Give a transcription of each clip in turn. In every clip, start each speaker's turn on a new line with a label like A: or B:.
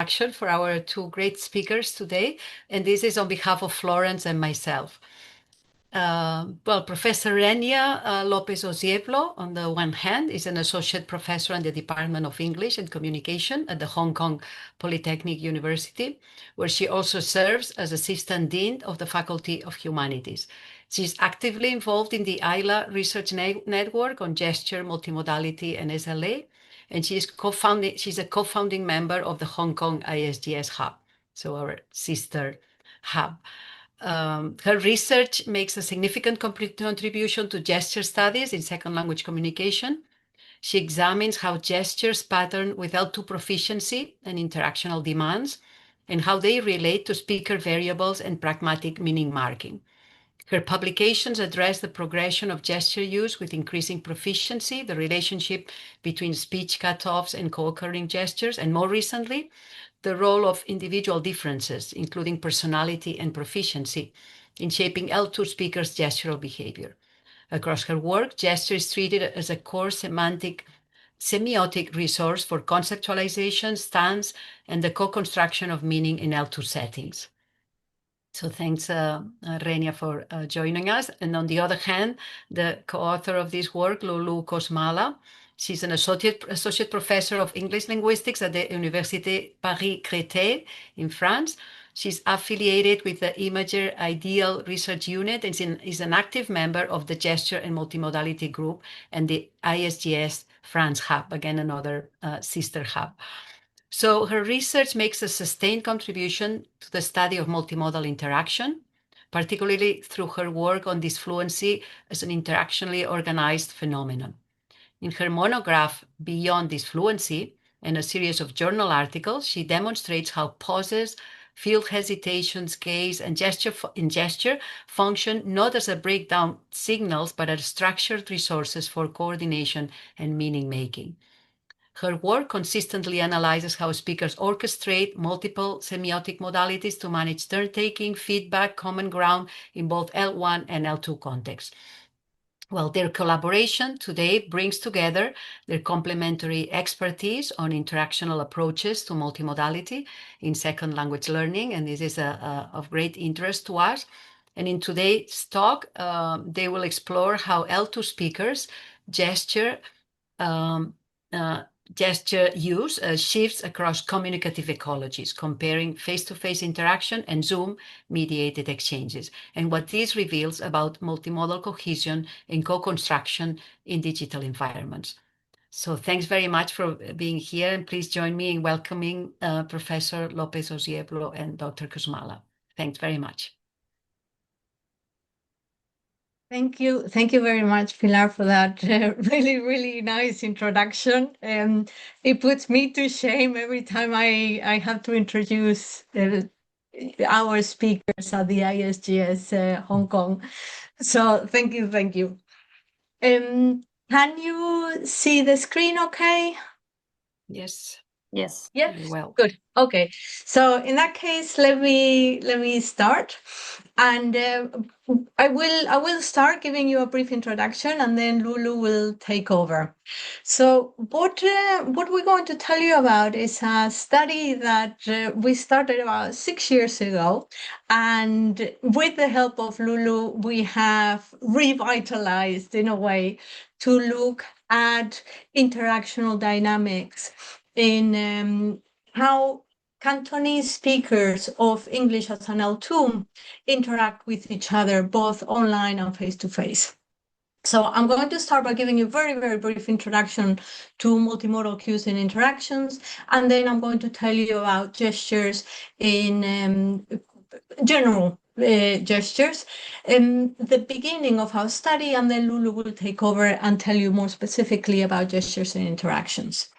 A: introduction for our two great speakers today, and this is on behalf of Florence and myself. Professor Renia Lopez-Ozieblo, on the one hand, is an associate professor in the Department of English and Communication at the Hong Kong Polytechnic University, where she also serves as assistant dean of the Faculty of Humanities. She's actively involved in the ILA research network on gesture, multimodality, and SLA, and she's a co-founding member of the Hong Kong ISGS Hub, so our sister hub. Her research makes a significant contribution to gesture studies in second language communication. She examines how gestures pattern with L2 proficiency and interactional demands, and how they relate to speaker variables and pragmatic meaning marking. Her publications address the progression of gesture use with increasing proficiency, the relationship between speech cutoffs and co-occurring gestures, and more recently, the role of individual differences, including personality and proficiency, in shaping L2 speakers' gestural behavior. Across her work, gesture is treated as a core semiotic resource for conceptualization, stance, and the co-construction of meaning in L2 settings. So thanks, Renia, for joining us. And on the other hand, the co-author of this work, Loulou Kosmala, she's an associate professor of English linguistics at the Université Paris-Créteil in France. She's affiliated with the Imager Ideal Research Unit and is an active member of the Gesture and Multimodality Group and the ISGS France Hub, again, another sister hub. So her research makes a sustained contribution to the study of multimodal interaction, particularly through her work on disfluency as an interactionally organized phenomenon. In her monograph, Beyond Disfluency, and a series of journal articles, she demonstrates how pauses, field hesitations, gaze, and gesture function not as a breakdown signals, but as structured resources for coordination and meaning-making. Her work consistently analyzes how speakers orchestrate multiple semiotic modalities to manage turn-taking, feedback, common ground in both L1 and L2 contexts. Well, their collaboration today brings together their complementary expertise on interactional approaches to multimodality in second language learning, and this is of great interest to us. And in today's talk, they will explore how L2 speakers gesture use shifts across communicative ecologies, comparing face-to-face interaction and Zoom-mediated exchanges, and what this reveals about multimodal cohesion and co-construction in digital environments. So thanks very much for being here, and please join me in welcoming Professor Lopez-Ozieblo and Dr. Kosmala. Thanks very much.
B: Thank you very much, Pilar, for that really nice introduction. It puts me to shame every time I have to introduce our speakers at the ISGS Hong Kong. So thank you. Can you see the screen okay?
A: Yes.
B: Yes.
A: Very well.
B: Good. Okay. So in that case, let me start, and I will start giving you a brief introduction, and then Loulou will take over. So what we're going to tell you about is a study that we started about 6 years ago, and with the help of Loulou, we have revitalized in a way to look at interactional dynamics in how Cantonese speakers of English as an L2 interact with each other, both online and face-to-face. So I'm going to start by giving you a very brief introduction to multimodal cues and interactions, and then I'm going to tell you about gestures in general gestures in the beginning of our study, and then Loulou will take over and tell you more specifically about gestures and interactions.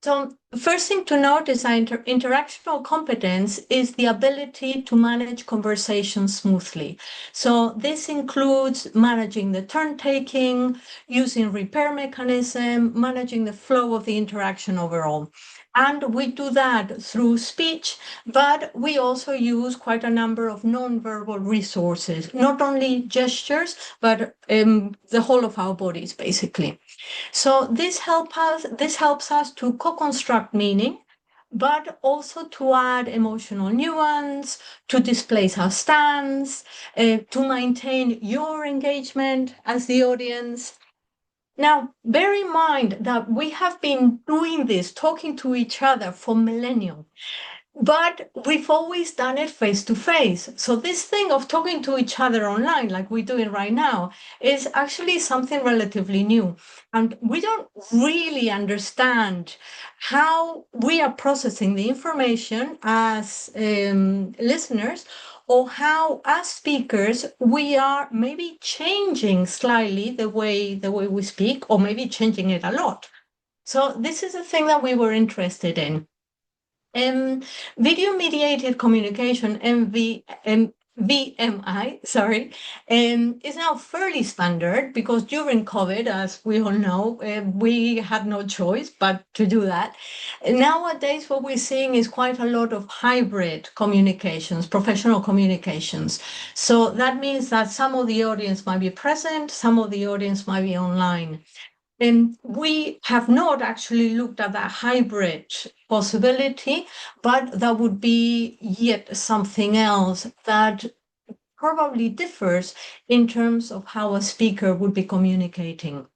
B: So the first thing to note is that interactional competence is the ability to manage conversation smoothly. So this includes managing the turn-taking, using repair mechanism, managing the flow of the interaction overall. And we do that through speech, but we also use quite a number of non-verbal resources, not only gestures, but the whole of our bodies, basically. So this helps us to co-construct meaning but also to add emotional nuance, to displace our stance, to maintain your engagement as the audience. Now, bear in mind that we have been doing this, talking to each other for millennia. But we've always done it face to face. So this thing of talking to each other online, like we're doing right now, is actually something relatively new. And we don't really understand how we are processing the information as listeners, or how as speakers we are maybe changing slightly the way we speak, or maybe changing it a lot. So this is a thing that we were interested in. Video-mediated communication, VMI, sorry, is now fairly standard because during COVID, as we all know, we had no choice but to do that. Nowadays, what we're seeing is quite a lot of hybrid communications, professional communications. So that means that some of the audience might be present, some of the audience might be online. And we have not actually looked at that hybrid possibility, but that would be yet something else that probably differs in terms of how a speaker would be communicating.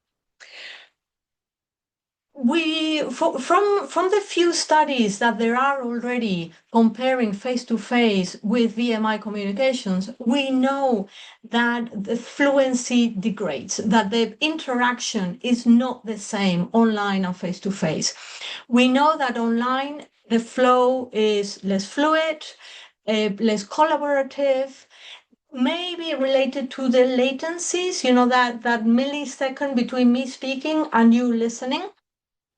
B: From the few studies that there are already comparing face-to-face with VMI communications, we know that the fluency degrades, that the interaction is not the same online and face-to-face. We know that online, the flow is less fluid, less collaborative, maybe related to the latencies, that millisecond between me speaking and you listening.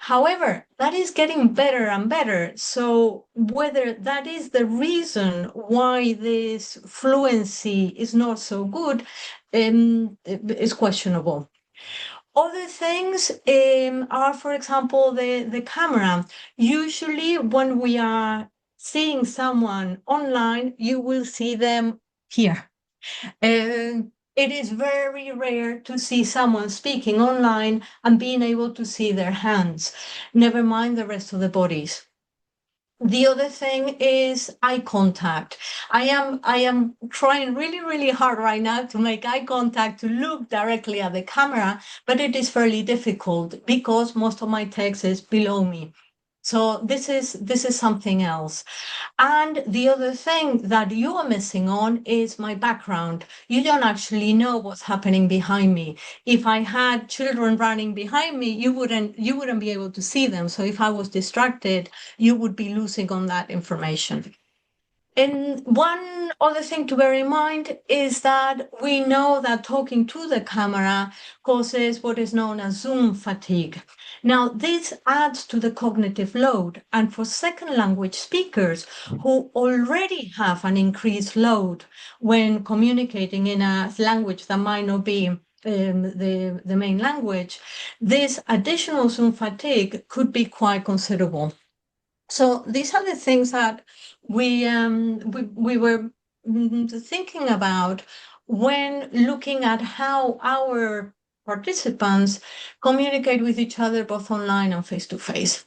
B: However, that is getting better and better. So whether that is the reason why this fluency is not so good is questionable. Other things are, for example, the camera. Usually when we are seeing someone online, you will see them here. It is very rare to see someone speaking online and being able to see their hands, never mind the rest of the bodies. The other thing is eye contact. I am trying really, really hard right now to make eye contact, to look directly at the camera, but it is fairly difficult because most of my text is below me. So this is something else. And the other thing that you are missing on is my background. You don't actually know what's happening behind me. If I had children running behind me, you wouldn't be able to see them. So if I was distracted, you would be losing on that information. And one other thing to bear in mind is that we know that talking to the camera causes what is known as Zoom fatigue. Now, this adds to the cognitive load. And for second language speakers who already have an increased load when communicating in a language that might not be the main language, this additional Zoom fatigue could be quite considerable. So these are the things that we were thinking about when looking at how our participants communicate with each other both online and face-to-face.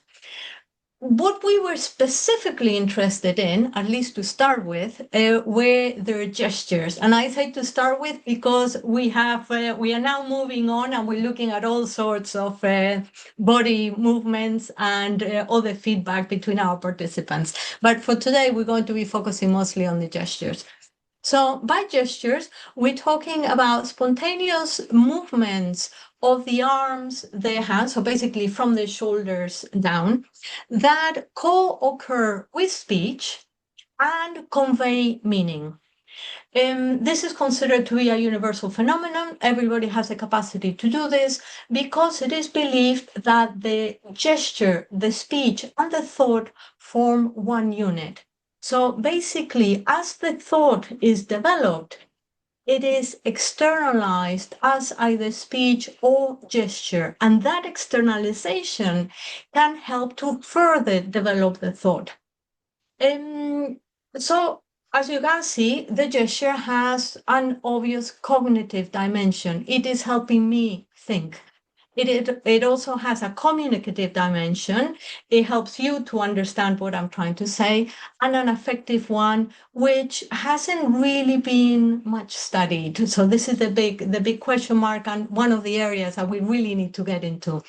B: What we were specifically interested in, at least to start with, were their gestures. And I say to start with because we are now moving on and we're looking at all sorts of body movements and other feedback between our participants. But for today, we're going to be focusing mostly on the gestures. So by gestures, we're talking about spontaneous movements of the arms, the hands, so basically from the shoulders down, that co-occur with speech and convey meaning. This is considered to be a universal phenomenon. Everybody has the capacity to do this because it is believed that the gesture, the speech, and the thought form one unit. So basically, as the thought is developed, it is externalized as either speech or gesture, and that externalization can help to further develop the thought. So, as you can see, the gesture has an obvious cognitive dimension. It is helping me think. It also has a communicative dimension. It helps you to understand what I'm trying to say, and an affective one, which hasn't really been much studied. So this is the big question mark, and one of the areas that we really need to get into.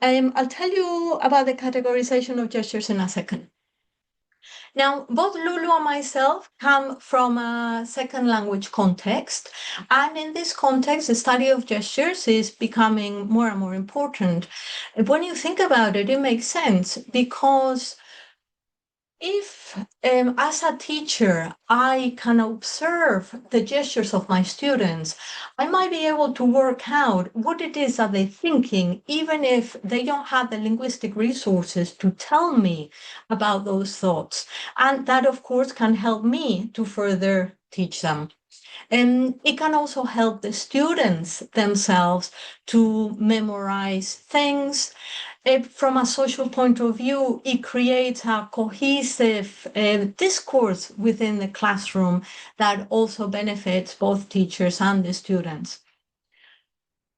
B: I'll tell you about the categorization of gestures in a second. Now, both Loulou and myself come from a second language context. And in this context, the study of gestures is becoming more and more important. When you think about it, it makes sense because if, as a teacher, I can observe the gestures of my students, I might be able to work out what it is that they're thinking, even if they don't have the linguistic resources to tell me about those thoughts. And that, of course, can help me to further teach them. And it can also help the students themselves to memorize things. From a social point of view, it creates a cohesive discourse within the classroom that also benefits both teachers and the students.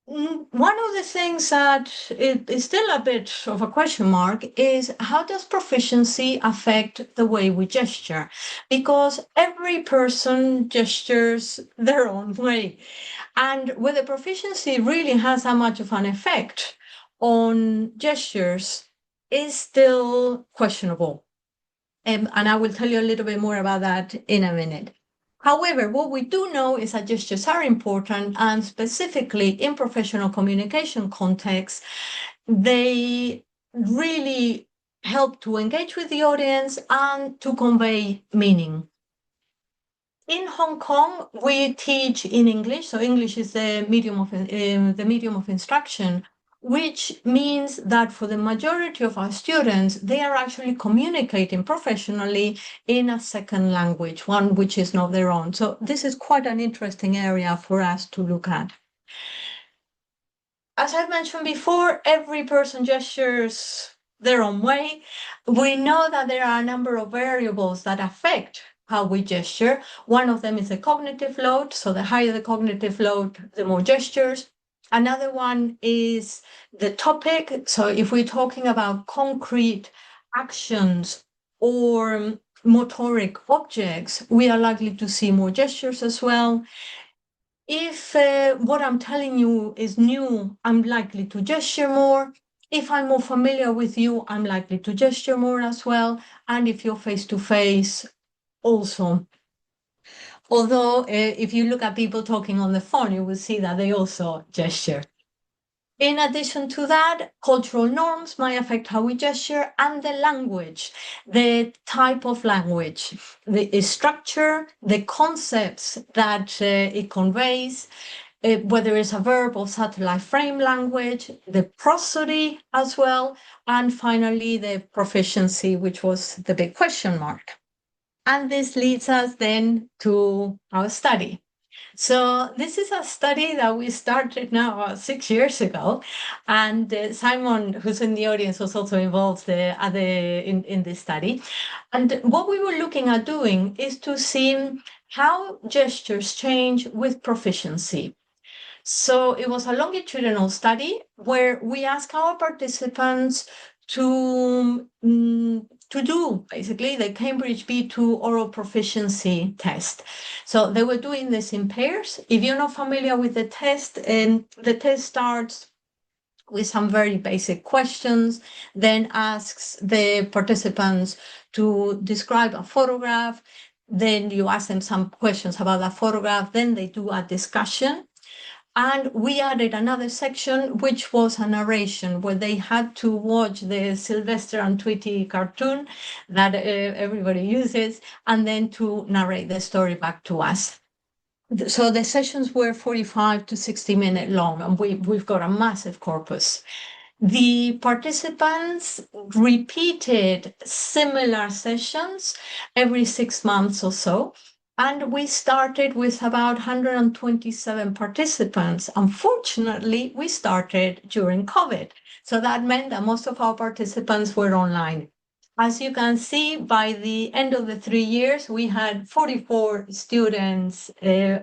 B: One of the things that is still a bit of a question mark is how does proficiency affect the way we gesture? Because every person gestures their own way. And whether proficiency really has that much of an effect on gestures is still questionable. And I will tell you a little bit more about that in a minute. However, what we do know is that gestures are important, and specifically in professional communication contexts, they really help to engage with the audience and to convey meaning. In Hong Kong, we teach in English, so English is the medium of instruction, which means that for the majority of our students, they are actually communicating professionally in a second language, one which is not their own. So this is quite an interesting area for us to look at. As I've mentioned before, every person gestures their own way. We know that there are a number of variables that affect how we gesture. One of them is the cognitive load. So the higher the cognitive load, the more gestures. Another one is the topic. So if we're talking about concrete actions or motoric objects, we are likely to see more gestures as well. If what I'm telling you is new, I'm likely to gesture more. If I'm more familiar with you, I'm likely to gesture more as well. And if you're face-to-face, also. Although if you look at people talking on the phone, you will see that they also gesture. In addition to that, cultural norms might affect how we gesture, and the language, the type of language, the structure, the concepts that it conveys, whether it's a verb or satellite frame language, the prosody as well, and finally the proficiency, which was the big question mark. And this leads us then to our study. So this is a study that we started now 6 years ago, and Simon, who's in the audience, was also involved in this study. And what we were looking at doing is to see how gestures change with proficiency. So it was a longitudinal study where we asked our participants to do basically the Cambridge B2 oral proficiency test. So they were doing this in pairs. If you're not familiar with the test, the test starts with some very basic questions, then asks the participants to describe a photograph. Then you ask them some questions about that photograph. Then they do a discussion. And we added another section, which was a narration, where they had to watch the Sylvester and Tweety cartoon that everybody uses, and then to narrate the story back to us. So the sessions were 45 to 60-minute long, and we've got a massive corpus. The participants repeated similar sessions every 6 months or so. And we started with about 127 participants. Unfortunately, we started during COVID. So that meant that most of our participants were online. As you can see, by the end of the 3 years, we had 44 students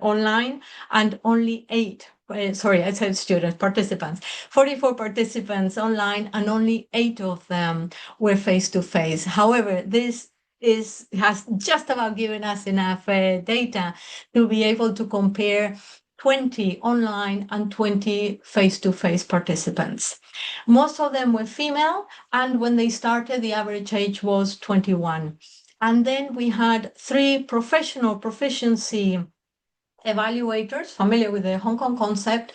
B: online and only 8 sorry, I said students, participants, 44 participants online, and only 8 of them were face-to-face. However, this has just about given us enough data to be able to compare 20 online and 20 face-to-face participants. Most of them were female, and when they started, the average age was 21. And then we had 3 professional proficiency evaluators familiar with the Hong Kong concept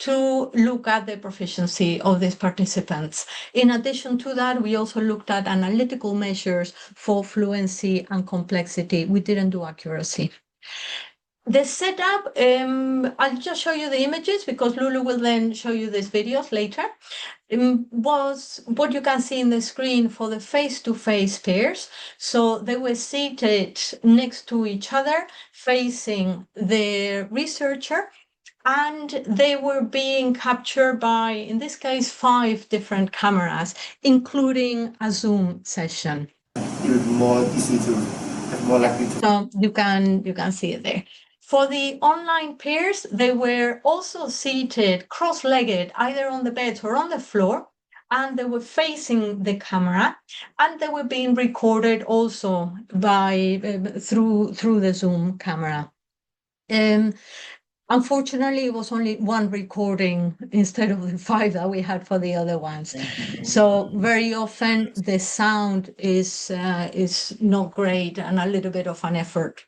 B: to look at the proficiency of these participants. In addition to that, we also looked at analytical measures for fluency and complexity. We didn't do accuracy. The setup, I'll just show you the images because Loulou will then show you these videos later. Was what you can see in the screen for the face-to-face pairs. So they were seated next to each other, facing the researcher, and they were being captured by, in this case, 5 different cameras, including a Zoom session.
C: It would be more easy to have more likely to.
B: So you can see it there. For the online pairs, they were also seated cross-legged, either on the beds or on the floor, and they were facing the camera, and they were being recorded also by through the Zoom camera. Unfortunately, it was only 1 recording instead of the 5 that we had for the other ones. So very often the sound is not great and a little bit of an effort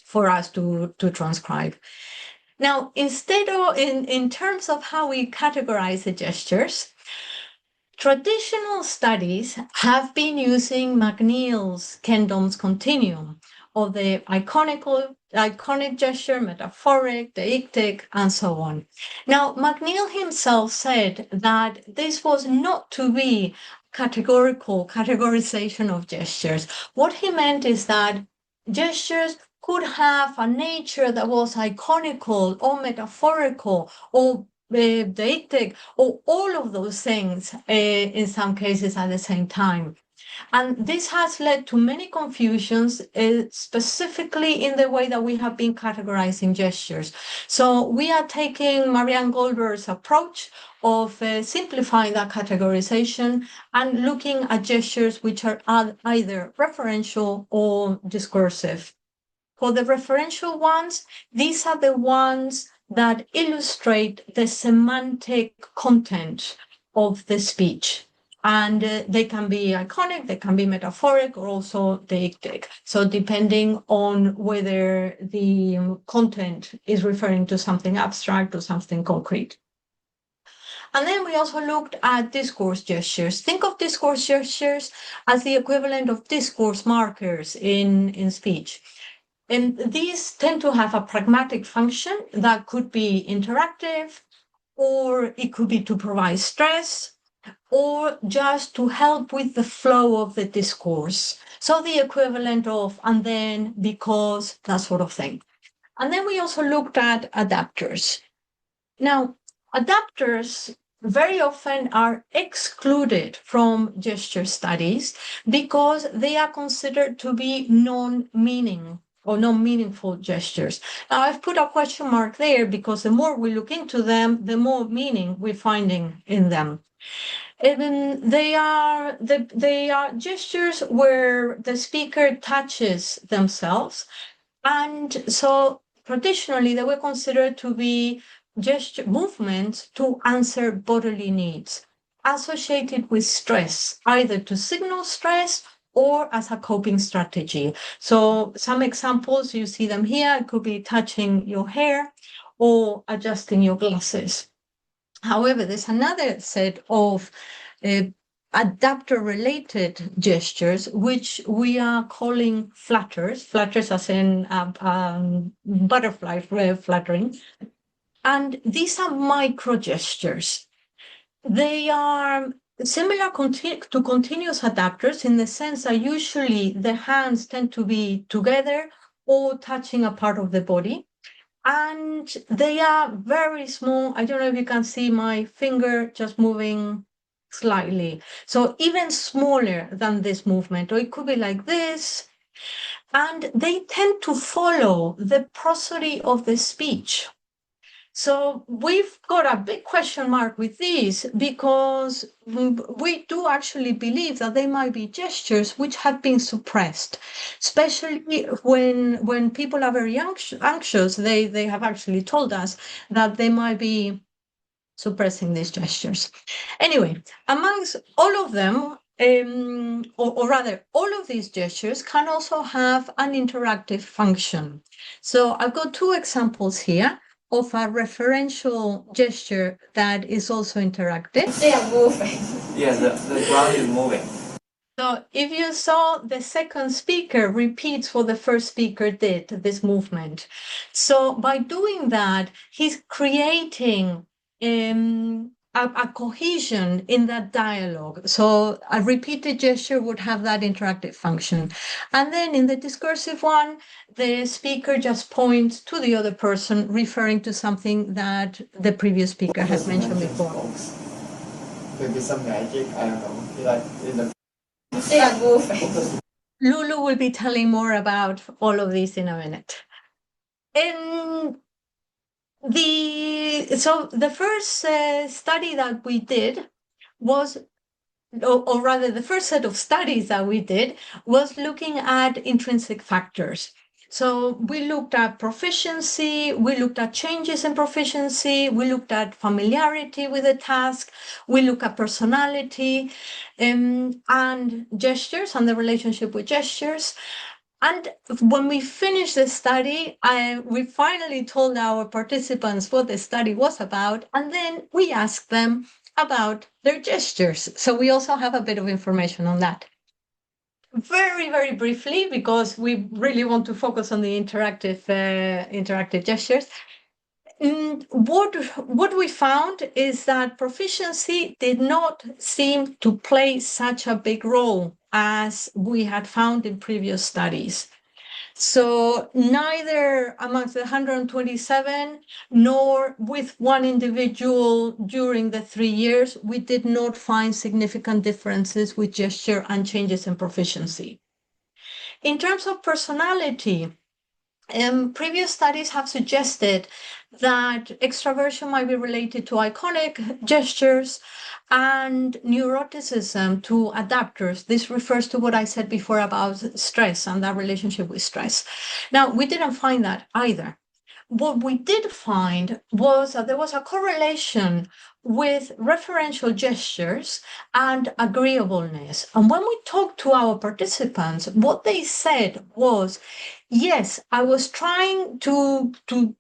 B: for us to transcribe. Now, instead of in terms of how we categorize the gestures, traditional studies have been using McNeill's Kendall's continuum of the iconic gesture, metaphoric, deictic, and so on. Now, McNeill himself said that this was not to be categorization of gestures. What he meant is that gestures could have a nature that was iconical or metaphorical or deictic or all of those things in some cases at the same time. And this has led to many confusions, specifically in the way that we have been categorizing gestures. So we are taking Marianne Goldberg's approach of simplifying that categorization and looking at gestures which are either referential or discursive. For the referential ones, these are the ones that illustrate the semantic content of the speech. And they can be iconic, they can be metaphoric, or also deictic. So depending on whether the content is referring to something abstract or something concrete. And then we also looked at discourse gestures. Think of discourse gestures as the equivalent of discourse markers in speech. And these tend to have a pragmatic function that could be interactive, or it could be to provide stress, or just to help with the flow of the discourse. So the equivalent of and then, because, that sort of thing. And then we also looked at adapters. Now, adapters very often are excluded from gesture studies because they are considered to be non-meaningful gestures. Now, I've put a question mark there because the more we look into them, the more meaning we're finding in them. They are gestures where the speaker touches themselves, and so traditionally they were considered to be gesture movements to answer bodily needs associated with stress, either to signal stress or as a coping strategy. So some examples, you see them here. It could be touching your hair or adjusting your glasses. However, there's another set of adapter-related gestures, which we are calling flutters as in butterfly fluttering. And these are micro gestures. They are similar to continuous adapters in the sense that usually the hands tend to be together or touching a part of the body. And they are very small. I don't know if you can see my finger just moving slightly. So even smaller than this movement, or it could be like this. And they tend to follow the prosody of the speech. So we've got a big question mark with these because we do actually believe that they might be gestures which have been suppressed, especially when people are very anxious. They have actually told us that they might be suppressing these gestures. Anyway, amongst all of them, or rather, all of these gestures can also have an interactive function. So I've got two examples here of a referential gesture that is also interactive.
C: They are moving. Yeah, the ground is moving.
B: So if you saw the second speaker repeats what the first speaker did, this movement. So by doing that, he's creating a cohesion in that dialogue. So a repeated gesture would have that interactive function. And then in the discursive one, the speaker just points to the other person, referring to something that the previous speaker has mentioned before.
C: Maybe some magic, I don't know. Like in the
B: They are moving. Loulou will be telling more about all of these in a minute. So the first study that we did was, or rather the first set of studies that we did was looking at intrinsic factors. So we looked at proficiency, we looked at changes in proficiency, we looked at familiarity with the task, we looked at personality and gestures and the relationship with gestures. And when we finished the study, we finally told our participants what the study was about, and then we asked them about their gestures. So we also have a bit of information on that. Very, very briefly, because we really want to focus on the interactive gestures. What we found is that proficiency did not seem to play such a big role as we had found in previous studies. So neither amongst the 127 nor with one individual during the 3 years, we did not find significant differences with gesture and changes in proficiency. In terms of personality, previous studies have suggested that extraversion might be related to iconic gestures and neuroticism to adapters. This refers to what I said before about stress and that relationship with stress. Now, we didn't find that either. What we did find was that there was a correlation with referential gestures and agreeableness. And when we talked to our participants, what they said was, yes, I was trying to do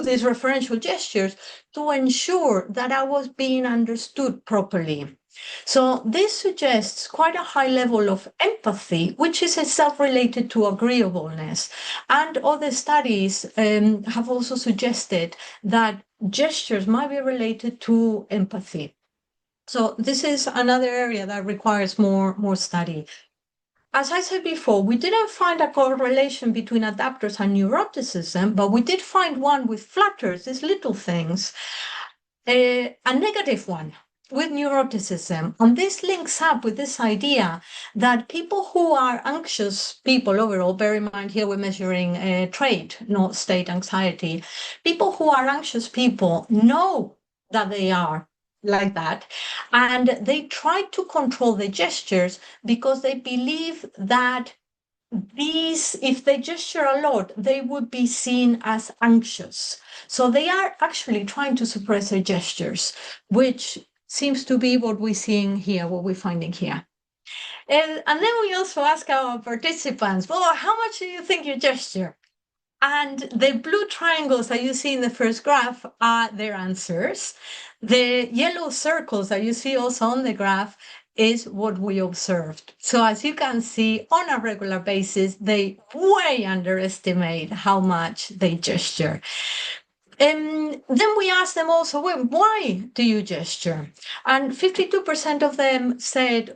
B: these referential gestures to ensure that I was being understood properly. So this suggests quite a high level of empathy, which is itself related to agreeableness. And other studies have also suggested that gestures might be related to empathy. So this is another area that requires more study. As I said before, we didn't find a correlation between adapters and neuroticism, but we did find one with flutters, these little things, a negative one with neuroticism. And this links up with this idea that people who are anxious people overall, bear in mind here we're measuring trait, not state anxiety. People who are anxious people know that they are like that, and they try to control the gestures because they believe that if they gesture a lot, they would be seen as anxious. So they are actually trying to suppress their gestures, which seems to be what we're seeing here, what we're finding here. And then we also ask our participants, well, how much do you think you gesture? And the blue triangles that you see in the first graph are their answers. The yellow circles that you see also on the graph is what we observed. So as you can see, on a regular basis, they way underestimate how much they gesture. And then we asked them also, well, why do you gesture? And 52% of them said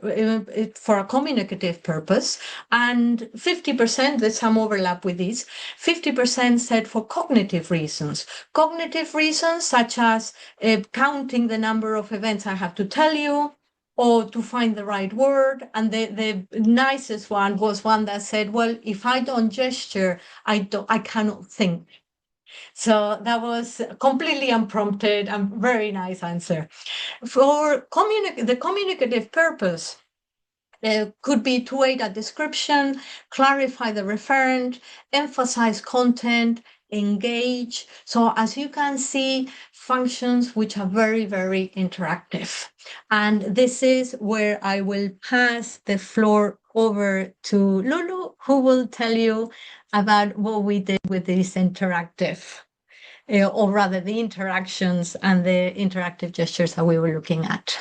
B: for a communicative purpose, and 50%, there's some overlap with these, 50% said for cognitive reasons. Cognitive reasons such as counting the number of events I have to tell you, or to find the right word. And the nicest one was one that said, well, if I don't gesture, I cannot think. So that was completely unprompted and very nice answer. For the communicative purpose, could be to aid a description, clarify the referent, emphasize content, engage. So as you can see, functions which are very, very interactive. And this is where I will pass the floor over to Loulou, who will tell you about what we did with this interactive, or rather the interactions and the interactive gestures that we were looking at.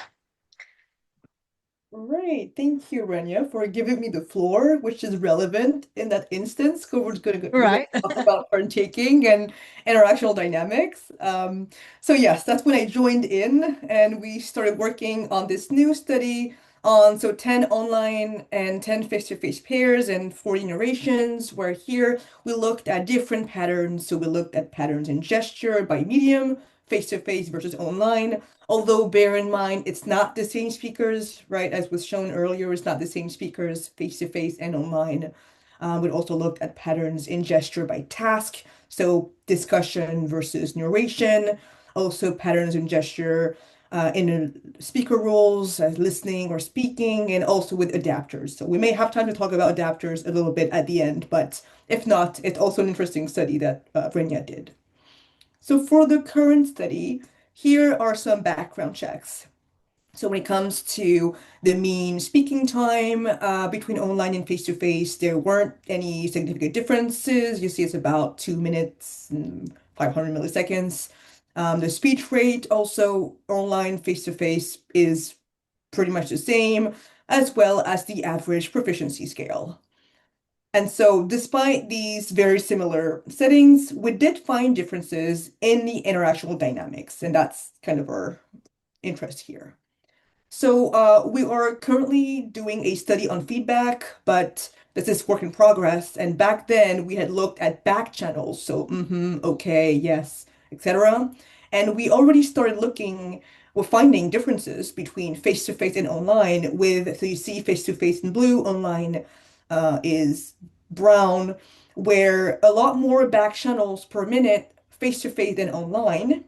D: Right. Thank you, Renia, for giving me the floor, which is relevant in that instance, because we're going to talk about turn taking and interactional dynamics. So yes, that's when I joined in and we started working on this new study on 10 online and 10 face-to-face pairs and 40 narrations, where here we looked at different patterns. So we looked at patterns in gesture by medium, face-to-face versus online. Although bear in mind, it's not the same speakers, right? As was shown earlier, it's not the same speakers face-to-face and online. We also looked at patterns in gesture by task. So discussion versus narration. Also patterns in gesture in speaker roles, listening or speaking, and also with adapters. So we may have time to talk about adapters a little bit at the end, but if not, it's also an interesting study that Renia did. So for the current study, here are some background checks. So when it comes to the mean speaking time between online and face-to-face, there weren't any significant differences. You see it's about 2 minutes and 500 milliseconds. The speech rate also online face-to-face is pretty much the same, as well as the average proficiency scale. And so despite these very similar settings, we did find differences in the interactional dynamics, and that's kind of our interest here. So we are currently doing a study on feedback, but this is work in progress. And back then we had looked at back channels, so okay, yes, etc. And we already started we're finding differences between face-to-face and online so you see face-to-face in blue, online is brown, where a lot more back channels per minute face-to-face than online.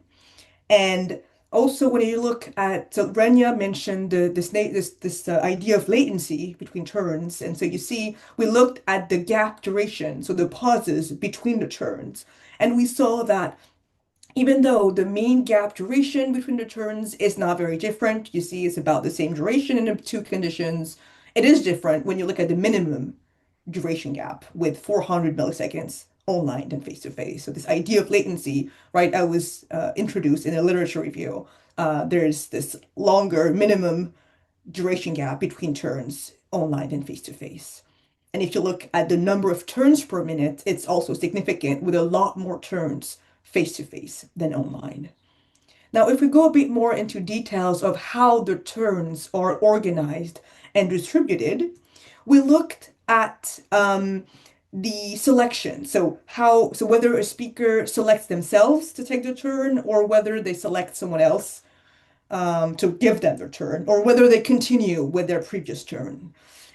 D: And also when you look at, so Renia mentioned this idea of latency between turns. And so you see, we looked at the gap duration, so the pauses between the turns. And we saw that even though the mean gap duration between the turns is not very different, you see it's about the same duration in the two conditions, it is different when you look at the minimum duration gap with 400 milliseconds online than face-to-face. So this idea of latency, right, I was introduced in a literature review. There's this longer minimum duration gap between turns online than face-to-face. And if you look at the number of turns per minute, it's also significant with a lot more turns face-to-face than online. Now, if we go a bit more into details of how the turns are organized and distributed, we looked at the selection. So whether a speaker selects themselves to take the turn or whether they select someone else to give them their turn, or whether they continue with their previous turn.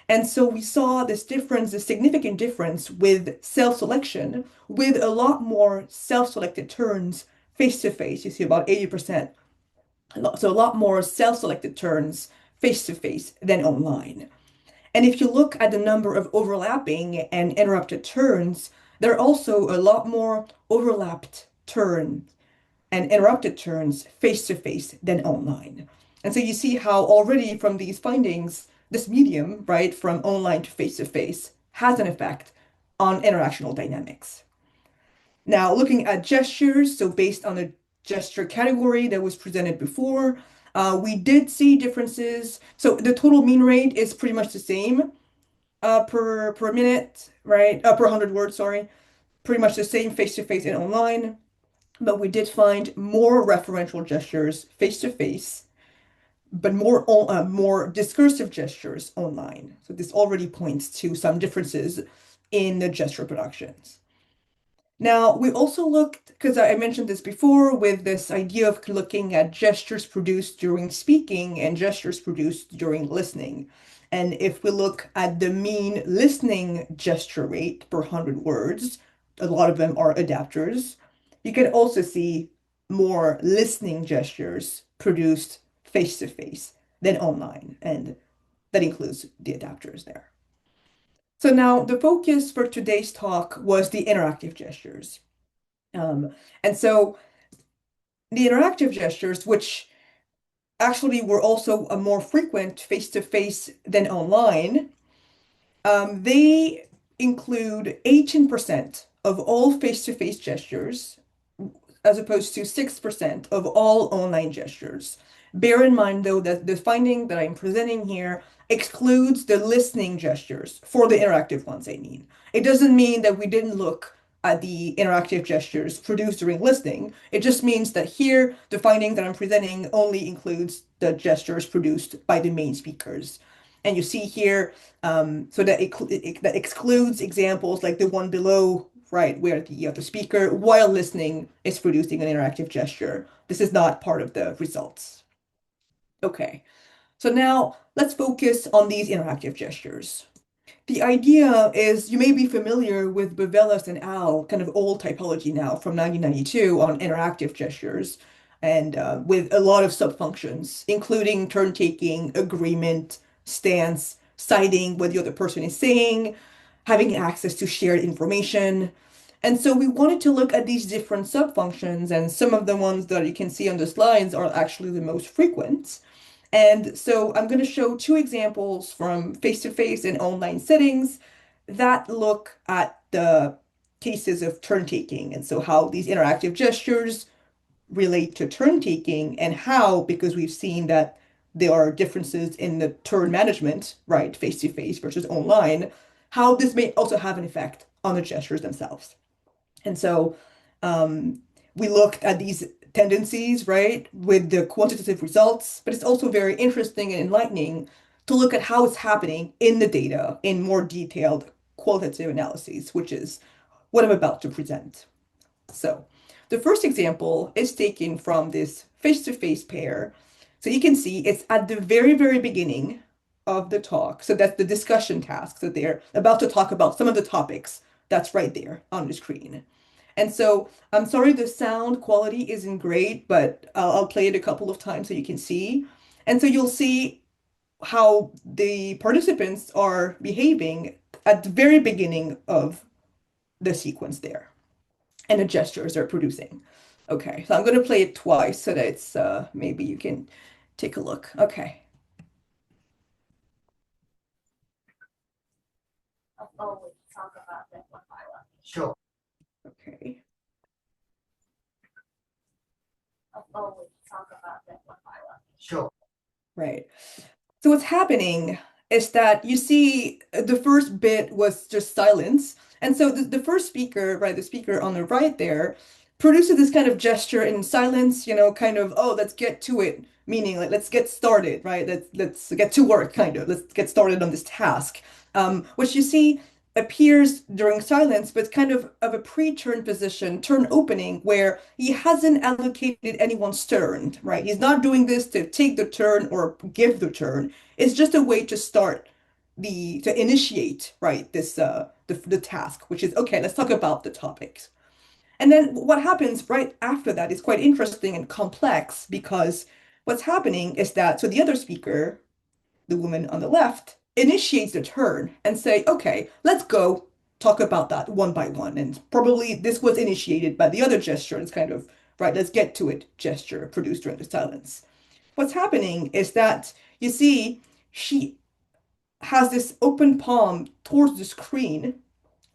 D: And so we saw this difference, this significant difference with self-selection, with a lot more self-selected turns face-to-face. You see about 80%. So a lot more self-selected turns face-to-face than online. And if you look at the number of overlapping and interrupted turns, there are also a lot more overlapped turns and interrupted turns face-to-face than online. And so you see how already from these findings, this medium, right, from online to face-to-face has an effect on interactional dynamics. Now, looking at gestures, so based on the gesture category that was presented before, we did see differences. So the total mean rate is pretty much the same per minute, right? Per 100 words, sorry. Pretty much the same face-to-face and online. But we did find more referential gestures face-to-face, but more discursive gestures online. So this already points to some differences in the gesture productions. Now, we also looked, because I mentioned this before, with this idea of looking at gestures produced during speaking and gestures produced during listening. And if we look at the mean listening gesture rate per 100 words, a lot of them are adapters, you can also see more listening gestures produced face-to-face than online, and that includes the adapters there. So now the focus for today's talk was the interactive gestures. And so the interactive gestures, which actually were also a more frequent face-to-face than online, they include 18% of all face-to-face gestures, as opposed to 6% of all online gestures. Bear in mind, though, that the finding that I'm presenting here excludes the listening gestures for the interactive ones, I mean. It doesn't mean that we didn't look at the interactive gestures produced during listening. It just means that here, the finding that I'm presenting only includes the gestures produced by the main speakers. And you see here, so that that excludes examples like the one below, right, where the speaker, while listening, is producing an interactive gesture. This is not part of the results. Okay, so now let's focus on these interactive gestures. The idea is, you may be familiar with Bavelas and al., kind of old typology now from 1992 on interactive gestures, and with a lot of subfunctions, including turn-taking, agreement, stance, citing what the other person is saying, having access to shared information. And so we wanted to look at these different subfunctions, and some of the ones that you can see on the slides are actually the most frequent. And so I'm going to show two examples from face-to-face and online settings that look at the cases of turn-taking, and so how these interactive gestures relate to turn-taking, and how, because we've seen that there are differences in the turn management, right, face-to-face versus online, how this may also have an effect on the gestures themselves. And so we looked at these tendencies, right, with the quantitative results, but it's also very interesting and enlightening to look at how it's happening in the data in more detailed qualitative analyses, which is what I'm about to present. So the first example is taken from this face-to-face pair. So you can see it's at the very, very beginning of the talk. So that's the discussion task. So they're about to talk about some of the topics. That's right there on the screen. And so I'm sorry the sound quality isn't great, but I'll play it a couple of times so you can see. And so you'll see how the participants are behaving at the very beginning of the sequence there, and the gestures they're producing. Okay, so I'm going to play it twice so that it's maybe you can take a look. Okay.
E: I'll always talk about that one by one.
C: Sure.
D: Okay.
E: I'll always talk about that one by one.
C: Sure.
D: Right. So what's happening is that you see the first bit was just silence. And so the first speaker, right, the speaker on the right there, produces this kind of gesture in silence, you know, kind of, oh, let's get to it, meaning like, let's get started, right? Let's get to work, kind of. Let's get started on this task, which you see appears during silence, but kind of a pre-turn position, turn opening, where he hasn't allocated anyone's turn, right? He's not doing this to take the turn or give the turn. It's just a way to start to initiate, right, this the task, which is, okay, let's talk about the topics. And then what happens right after that is quite interesting and complex, because what's happening is that, so the other speaker, the woman on the left, initiates the turn and say, okay, let's go talk about that one by one. And probably this was initiated by the other gesture. It's kind of, right, let's get to it gesture produced during the silence. What's happening is that, you see, she has this open palm towards the screen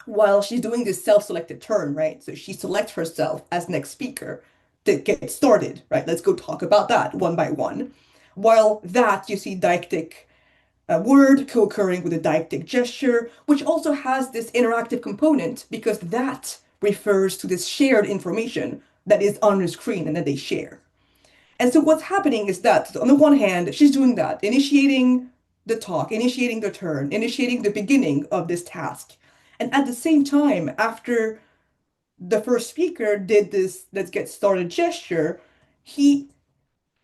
D: while she's doing this self-selected turn, right? So she selects herself as next speaker to get started, right? Let's go talk about that one by one. While that, you see deictic word co-occurring with a deictic gesture, which also has this interactive component, because that refers to this shared information that is on the screen and that they share. And so what's happening is that, on the one hand, she's doing that, initiating the talk, initiating the turn, initiating the beginning of this task. And at the same time, after the first speaker did this let's get started gesture, he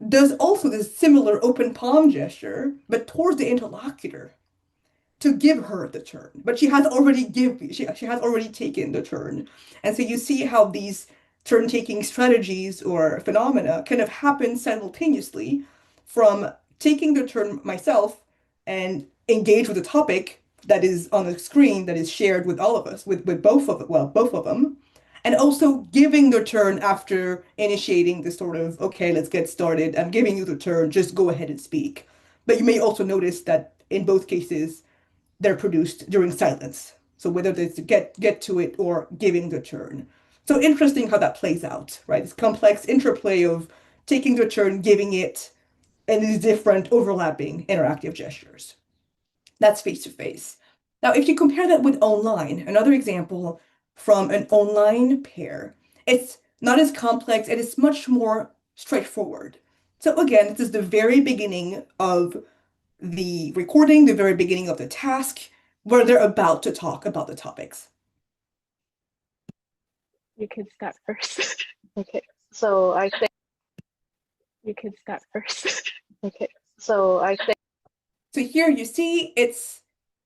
D: does also this similar open palm gesture, but towards the interlocutor to give her the turn. But she has already taken the turn. And so you see how these turn-taking strategies or phenomena kind of happen simultaneously from taking the turn myself and engage with a topic that is on the screen that is shared with all of us, with both of them, and also giving the turn after initiating the sort of, okay, let's get started. I'm giving you the turn, just go ahead and speak. But you may also notice that in both cases, they're produced during silence. So whether it's get to it or giving the turn. So interesting how that plays out, right? This complex interplay of taking the turn, giving it, and these different overlapping interactive gestures. That's face-to-face. Now, if you compare that with online, another example from an online pair, it's not as complex and it's much more straightforward. So again, this is the very beginning of the recording, the very beginning of the task, where they're about to talk about the topics.
F: You can start first. Okay, so I think you can start first. Okay, so I think.
D: So here you see it's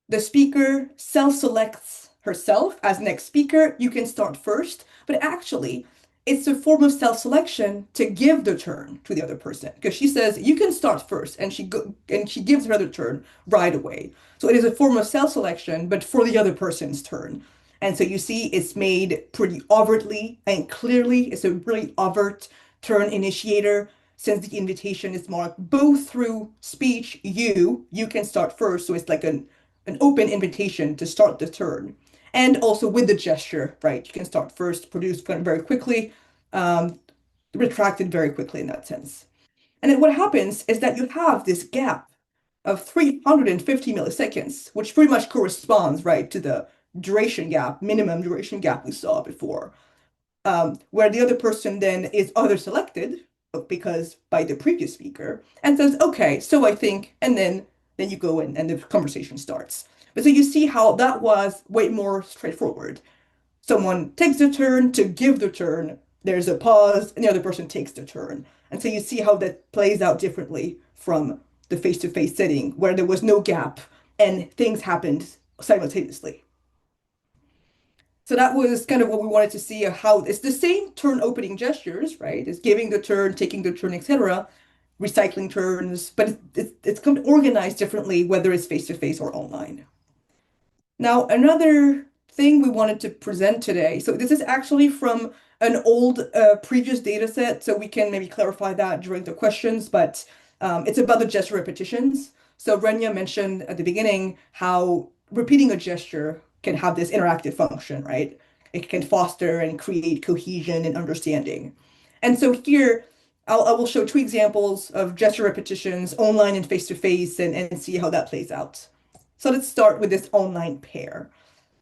D: the speaker self-selects herself as next speaker. You can start first, but actually it's a form of self-selection to give the turn to the other person because she says you can start first, and she gives her the turn right away. So it is a form of self-selection, but for the other person's turn. And so you see it's made pretty overtly and clearly. It's a really overt turn initiator since the invitation is marked both through speech, you can start first. So it's like an open invitation to start the turn. And also with the gesture, right? You can start first, produce very quickly, retracted very quickly in that sense. And then what happens is that you have this gap of 350 milliseconds, which pretty much corresponds, right, to the duration gap, minimum duration gap we saw before, where the other person then is other selected because by the previous speaker and says, okay, so I think, and then you go in and the conversation starts. But so you see how that was way more straightforward. Someone takes the turn to give the turn, there's a pause, and the other person takes the turn. And so you see how that plays out differently from the face-to-face setting where there was no gap and things happened simultaneously. So that was kind of what we wanted to see of how it's the same turn opening gestures, right? It's giving the turn, taking the turn, etc., recycling turns, but it's kind of organized differently, whether it's face-to-face or online. Now, another thing we wanted to present today. So this is actually from an old previous data set, so we can maybe clarify that during the questions, but it's about the gesture repetitions. So Renia mentioned at the beginning how repeating a gesture can have this interactive function, right? It can foster and create cohesion and understanding. And so here, I will show two examples of gesture repetitions, online and face-to-face, and see how that plays out. So let's start with this online pair.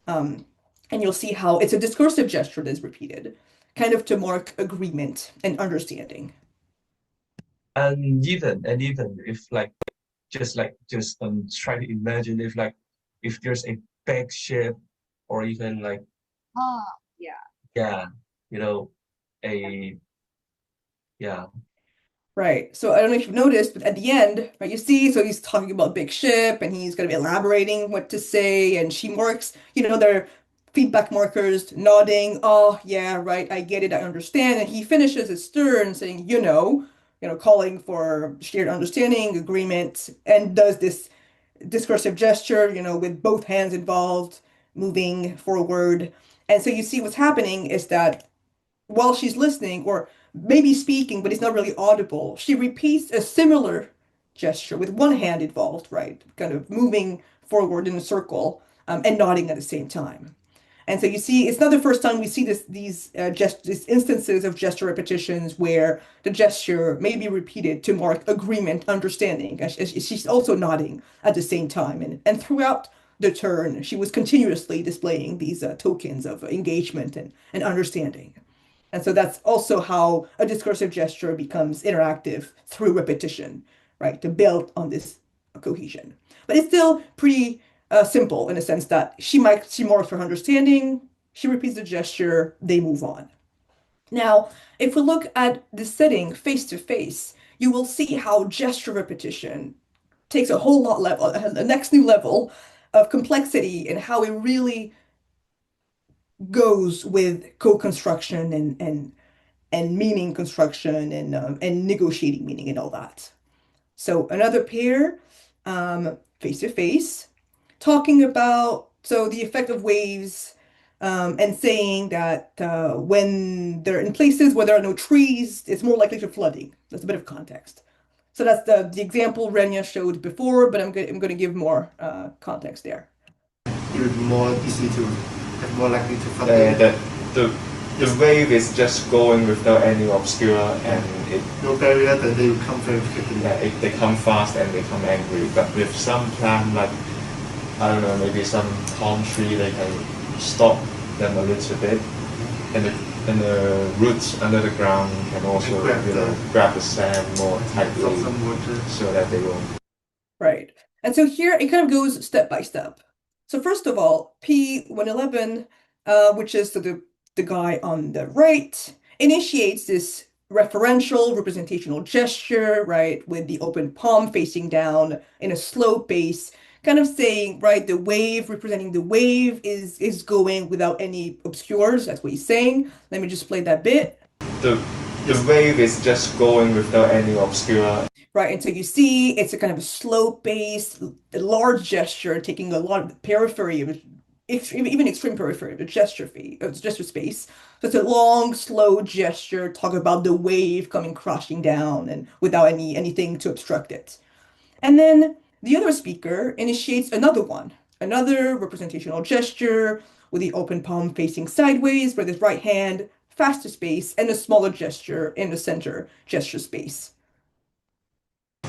D: And you'll see how it's a discursive gesture that is repeated, kind of to mark agreement and understanding.
G: And even if just try to imagine if there's a big ship or even yeah,
D: Right. So I don't know if you've noticed, but at the end, right, you see, so he's talking about big ship and he's going to be elaborating what to say. And she marks, their feedback markers, nodding. Oh, yeah, right. I get it. I understand. And he finishes his turn saying, calling for shared understanding, agreement, and does this discursive gesture, with both hands involved, moving forward. And so you see what's happening is that while she's listening or maybe speaking, but it's not really audible, she repeats a similar gesture with one hand involved, right? Kind of moving forward in a circle and nodding at the same time. And so you see, it's not the first time we see these instances of gesture repetitions where the gesture may be repeated to mark agreement, understanding. She's also nodding at the same time. And throughout the turn, she was continuously displaying these tokens of engagement and understanding. And so that's also how a discursive gesture becomes interactive through repetition, right? To build on this cohesion. But it's still pretty simple in a sense that she marks her understanding, she repeats the gesture, they move on. Now, if we look at the setting face-to-face, you will see how gesture repetition takes a whole lot level, the next new level of complexity and how it really goes with co-construction and meaning construction and negotiating meaning and all that. So another pair, face-to-face, talking about the effect of waves and saying that when they're in places where there are no trees, it's more likely to flooding. That's a bit of context. So that's the example Renia showed before, but I'm going to give more context there.
C: It would be more easy to have more likely to flood.
H: The wave is just going without any obscure, and
C: no barrier, then they will come very quickly.
H: Yeah, they come fast and they come angry. But with some plant, like I don't know, maybe some palm tree, they can stop them a little bit, and the roots under the ground can also grab the sand more tightly, so that they won't.
D: Right, and so here it kind of goes step by step. So first of all, P111, which is the guy on the right, initiates this referential representational gesture, right, with the open palm facing down in a slow pace, kind of saying, right, the wave representing the wave is going without any obscures. That's what he's saying. Let me just play that bit.
H: The wave is just going without any obscure.
D: Right, and so you see it's a kind of a slow pace, a large gesture, taking a lot of the periphery of even extreme periphery of the gesture space. So it's a long, slow gesture, talk about the wave coming crashing down and without anything to obstruct it. And then the other speaker initiates another representational gesture with the open palm facing sideways with his right hand, faster space, and a smaller gesture in the center gesture space.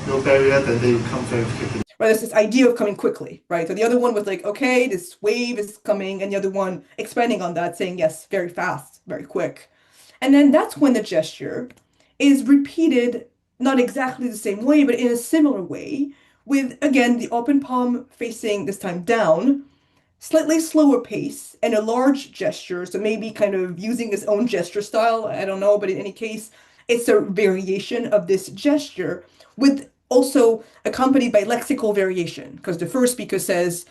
C: No barrier, then they will come very quickly.
D: Right, there's this idea of coming quickly, right? So the other one was like, okay, this wave is coming, and the other one expanding on that, saying, yes, very fast, very quick. And then that's when the gesture is repeated, not exactly the same way, but in a similar way, with, again, the open palm facing this time down, slightly slower pace, and a large gesture, so maybe kind of using his own gesture style, I don't know, but in any case, it's a variation of this gesture with also accompanied by lexical variation, because the first speaker says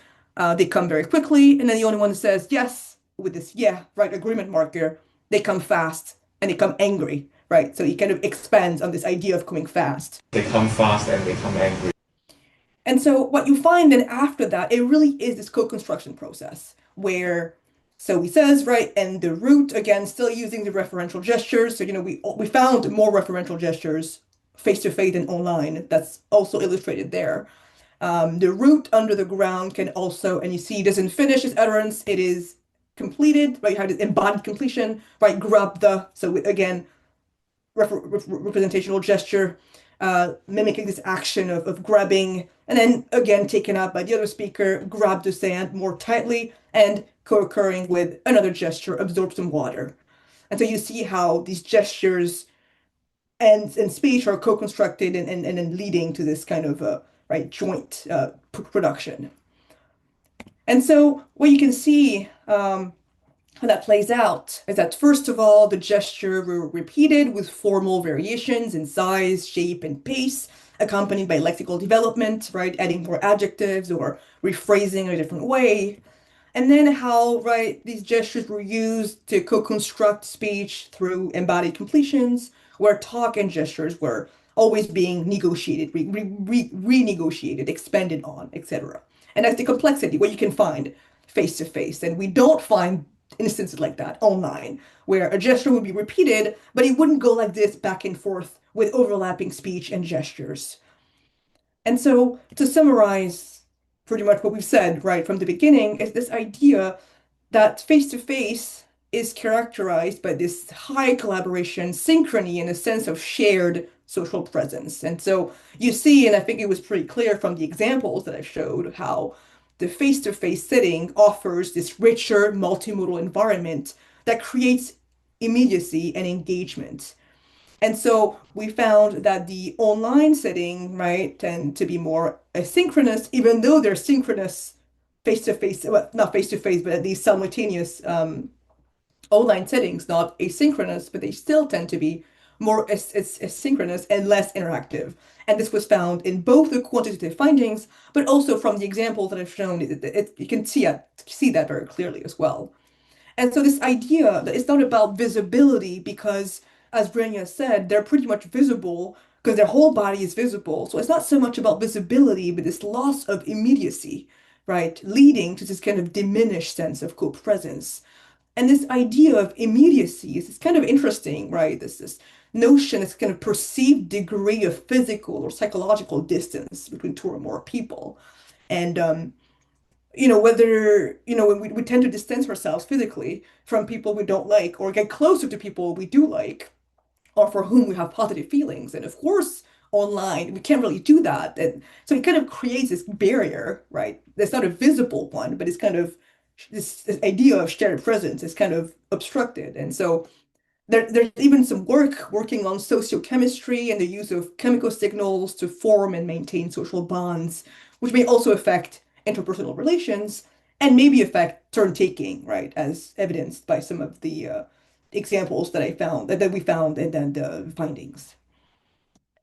D: they come very quickly, and then the only one says yes, with this yeah, right, agreement marker, they come fast, and they come angry, right? So he kind of expands on this idea of coming fast.
H: They come fast and they come angry.
D: And so what you find then after that, it really is this co-construction process where, so he says, right, and the root, again, still using the referential gestures. So, we found more referential gestures face-to-face and online. That's also illustrated there. The root under the ground can also, and you see, doesn't finish its utterance. It is completed, right? You have this embodied completion, right? Grab the, so again, representational gesture, mimicking this action of grabbing, and then again taken up by the other speaker, grab the sand more tightly, and co-occurring with another gesture, absorb some water. And so you see how these gestures and speech are co-constructed and leading to this kind of joint production. And so what you can see how that plays out is that first of all, the gesture were repeated with formal variations in size, shape, and pace, accompanied by lexical development, right, adding more adjectives or rephrasing in a different way. And then how, right, these gestures were used to co-construct speech through embodied completions, where talk and gestures were always being negotiated, renegotiated, expanded on, etc. And that's the complexity, what you can find face-to-face. And we don't find instances like that online, where a gesture would be repeated, but it wouldn't go like this back and forth with overlapping speech and gestures. And so to summarize pretty much what we've said right from the beginning is this idea that face-to-face is characterized by this high collaboration, synchrony, and a sense of shared social presence. And so you see, and I think it was pretty clear from the examples that I showed, how the face-to-face setting offers this richer multimodal environment that creates immediacy and engagement. And so we found that the online setting, right, tend to be more asynchronous, even though they're synchronous face-to-face, well, not face-to-face, but at least simultaneous online settings, not asynchronous, but they still tend to be more asynchronous and less interactive. And this was found in both the quantitative findings, but also from the examples that I've shown, you can see that very clearly as well. And so this idea that it's not about visibility, because as Renia said, they're pretty much visible because their whole body is visible. So it's not so much about visibility, but this loss of immediacy, right? Leading to this kind of diminished sense of co-presence. And this idea of immediacy is kind of interesting, right? This notion, this kind of perceived degree of physical or psychological distance between two or more people. And whether, when we tend to distance ourselves physically from people we don't like or get closer to people we do like or for whom we have positive feelings. And of course, online, we can't really do that. And so it kind of creates this barrier, right? That's not a visible one, but it's kind of this idea of shared presence is kind of obstructed. And so there's even some working on sociochemistry and the use of chemical signals to form and maintain social bonds, which may also affect interpersonal relations and maybe affect turn-taking, right, as evidenced by some of the examples that we found and then the findings.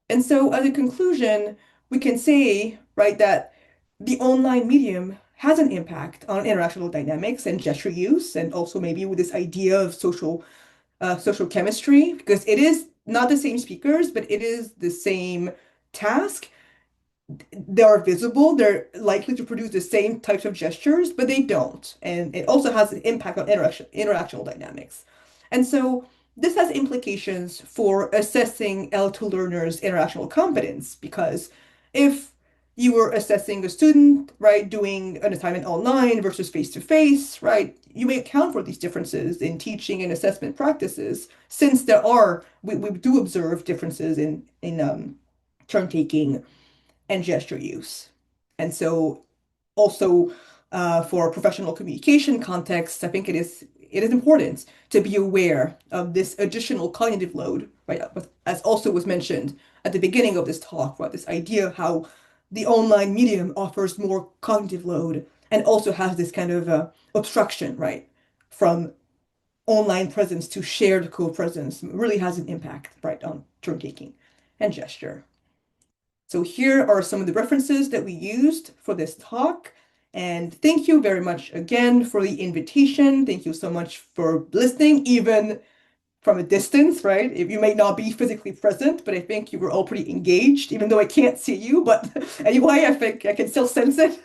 D: And so as a conclusion, we can say, right, that the online medium has an impact on interactional dynamics and gesture use, and also maybe with this idea of social chemistry, because it is not the same speakers, but it is the same task. They are visible, they're likely to produce the same types of gestures, but they don't. And it also has an impact on interactional dynamics. And so this has implications for assessing L2 learners' interactional competence, because if you were assessing a student, right, doing an assignment online versus face-to-face, right, you may account for these differences in teaching and assessment practices, since we do observe differences in turn taking and gesture use. And so also for professional communication context, I think it is important to be aware of this additional cognitive load, right? As also was mentioned at the beginning of this talk, right? This idea of how the online medium offers more cognitive load and also has this kind of obstruction, right? From online presence to shared co-presence really has an impact, right, on turn taking and gesture. So here are some of the references that we used for this talk. And thank you very much again for the invitation. Thank you so much for listening, even from a distance, right? If you may not be physically present, but I think you were all pretty engaged, even though I can't see you. But anyway, I think I can still sense it,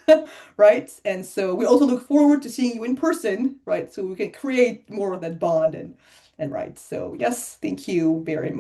D: right? And so we also look forward to seeing you in person, right? So we can create more of that bond and right. So yes, thank you very much.